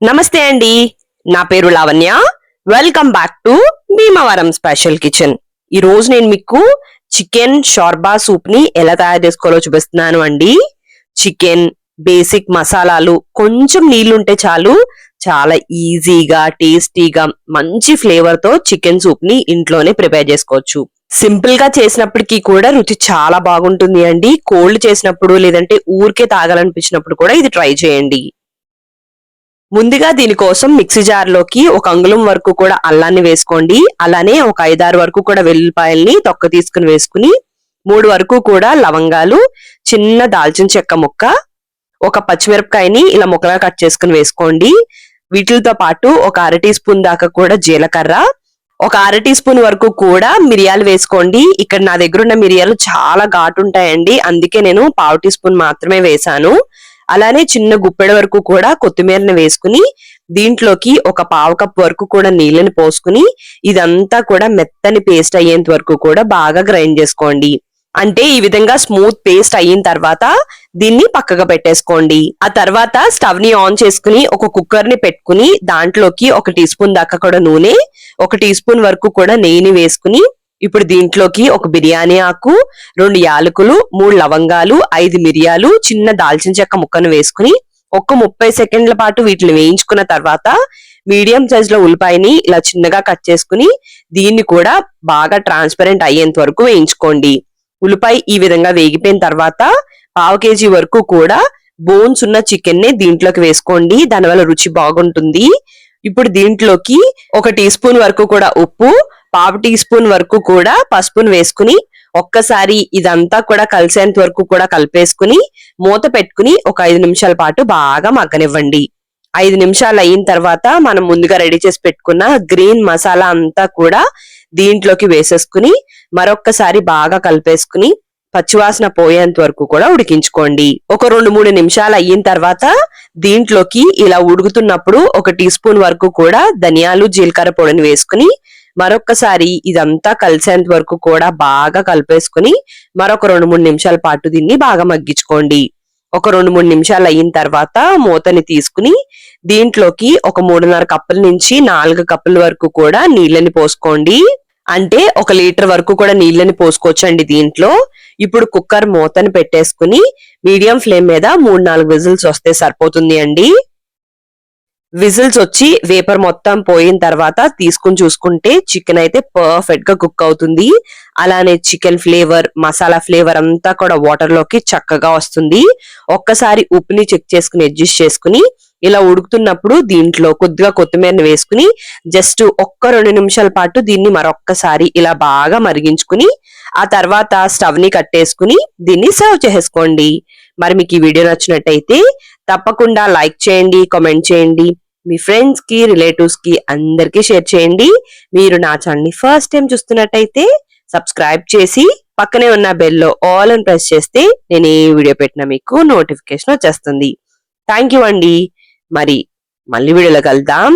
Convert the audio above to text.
నమస్తే అండి. నా పేరు Lavanya. Welcome back to Bhimavaram special kitchen. ఈ రోజు నేను మీకు చికెన్ షోర్బా సూప్ ని ఎలా తయారు చేసుకోవాలో చూపిస్తున్నాను అండి. చికెన్ బేసిక్ మసాలాలు, కొంచెం నీళ్లుంటే చాలు, చాలా ఈజీగా టేస్టీగా మంచి ఫ్లేవర్ తో చికెన్ సూప్ ని ఇంట్లోనే ప్రిపేర్ చేసుకోవచ్చు. సింపుల్ గా చేసినప్పటికీ కూడా రుచి చాలా బాగుంటుంది అండి. కోల్డ్ చేసినప్పుడు లేదంటే ఊరికే తాగాలనిపించినప్పుడు కూడా ఇది ట్రై చేయండి. ముందుగా దీనికోసం మిక్సీ జార్ లోకి 1 అంగుళం వరకు కూడా అల్లాన్ని వేసుకోండి. అలానే ఒక 5-6 వరకు కూడా వెల్లుల్లిపాయల్ని తొక్క తీసుకుని వేసుకుని 3 వరకు కూడా లవంగాలు, చిన్న దాల్చిన చెక్క ముక్క, ఒక పచ్చిమిరపకాయని ఇలా ముక్కలుగా కట్ చేసుకుని వేసుకోండి. వీటితో పాటు ఒక 1/2 టీ స్పూన్ దాకా కూడా జీలకర్ర, ఒక 1/2 టీ స్పూన్ వరకు కూడా మిరియాలు వేసుకోండి. ఇక్కడ నా దగ్గర ఉన్న మిరియాలు చాలా ఘాటు ఉంటాయండి, అందుకే నేను 1/2 టీ స్పూన్ మాత్రమే వేసాను. అలానే చిన్న గుప్పెడ వరకు కూడా కొత్తిమీరని వేసుకుని దీంట్లోకి ఒక 1/2 కప్ వరకు కూడా నీళ్ళని పోసుకుని ఇదంతా కూడా మెత్తని పేస్ట్ అయ్యేంత వరకు కూడా బాగా గ్రైండ్ చేసుకోండి. అంటే ఈ విధంగా స్మూత్ పేస్ట్ అయిన తర్వాత దీన్ని పక్కగా పెట్టేసుకోండి. ఆ తర్వాత స్టవ్ ని ఆన్ చేసుకుని ఒక కుక్కర్ ని పెట్టుకుని దాంట్లోకి 1 టీ స్పూన్ దాకా కూడా నూనె, 1 టీ స్పూన్ వరకు కూడా నెయ్యిని వేసుకుని ఇప్పుడు దీంట్లోకి ఒక బిర్యానీ ఆకు, 2 యాలకులు, 3 లవంగాలు, 5 మిరియాలు, చిన్న దాల్చిన చెక్క ముక్కను వేసుకుని ఒక 30 సెకండ్ల పాటు వీటిని వేయించుకున్న తర్వాత మీడియం సైజ్ లో ఉల్లిపాయని ఇలా చిన్నగా కట్ చేసుకుని దీన్ని కూడా బాగా ట్రాన్స్పరెంట్ అయ్యేంత వరకు వేయించుకోండి. ఉల్లిపాయ ఈ విధంగా వేగిపోయిన తర్వాత 1/2 కేజీ వరకు కూడా బోన్స్ ఉన్న చికెన్ ని దీంట్లోకి వేసుకోండి. దానివల్ల రుచి బాగుంటుంది. ఇప్పుడు దీంట్లోకి 1 టీ స్పూన్ వరకు కూడా ఉప్పు, 1/2 టీ స్పూన్ వరకు కూడా పసుపును వేసుకుని ఒక్కసారి ఇదంతా కూడా కలిసేంత వరకు కూడా కలిపేసుకుని మూత పెట్టుకుని ఒక 5 నిమిషాల పాటు బాగా మగ్గనివ్వండి. 5 నిమిషాలు అయిన తర్వాత మనం ముందుగా రెడీ చేసి పెట్టుకున్న గ్రీన్ మసాలా అంతా కూడా దీంట్లోకి వేసేసుకుని మరొక్కసారి బాగా కలిపేసుకుని పచ్చివాసన పోయేంత వరకు కూడా ఉడికించుకోండి. ఒక 2-3 నిమిషాలు అయిన తర్వాత దీంట్లోకి ఇలా ఉడుకుతున్నప్పుడు 1 టీ స్పూన్ వరకు కూడా ధనియాలు, జీలకర్ర పొడిని వేసుకుని మరొక్కసారి ఇదంతా కలిసేంత వరకు కూడా బాగా కలిపేసుకుని మరొక 2-3 నిమిషాల పాటు దీన్ని బాగా మగ్గించుకోండి. ఒక 2-3 నిమిషాలు అయిన తర్వాత మూతని తీసుకుని దీంట్లోకి ఒక 3.5 కప్పుల నుంచి 4 కప్పుల వరకు కూడా నీళ్ళని పోసుకోండి. అంటే 1 లీటర్ వరకు కూడా నీళ్ళని పోసుకోవచ్చండి దీంట్లో. ఇప్పుడు కుక్కర్ మూతని పెట్టేసుకుని మీడియం ఫ్లేమ్ మీద 3-4 విజిల్స్ వస్తే సరిపోతుంది అండి. విజిల్స్ వచ్చి వేపర్ మొత్తం పోయిన తర్వాత తీసుకుని చూసుకుంటే చికెన్ అయితే పర్ఫెక్ట్ గా కుక్ అవుతుంది. అలానే చికెన్ ఫ్లేవర్, మసాలా ఫ్లేవర్ అంతా కూడా వాటర్ లోకి చక్కగా వస్తుంది. ఒక్కసారి ఉప్పుని చెక్ చేసుకుని అడ్జస్ట్ చేసుకుని ఇలా ఉడుకుతున్నప్పుడు దీంట్లో కొద్దిగా కొత్తిమీరని వేసుకుని జస్ట్ 1-2 నిమిషాల పాటు దీన్ని మరొక్కసారి ఇలా బాగా మరిగించుకుని ఆ తర్వాత స్టవ్ ని కట్టేసుకుని దీన్ని సర్వ్ చేసుకోండి. మరి మీకు ఈ వీడియో నచ్చినట్టయితే తప్పకుండా లైక్ చేయండి, కామెంట్ చేయండి, మీ ఫ్రెండ్స్ కి, రిలేటివ్స్ కి అందరికీ షేర్ చేయండి. మీరు నా ఛానల్ ని ఫస్ట్ టైం చూస్తున్నట్టయితే సబ్స్క్రైబ్ చేసి పక్కనే ఉన్న బెల్ లో ఆల్ అని ప్రెస్ చేస్తే నేను ఏ వీడియో పెట్టినా మీకు నోటిఫికేషన్ వచ్చేస్తుంది. థ్యాంక్ యూ అండి. మరి మళ్ళీ వీడియోలో కలుద్దాం.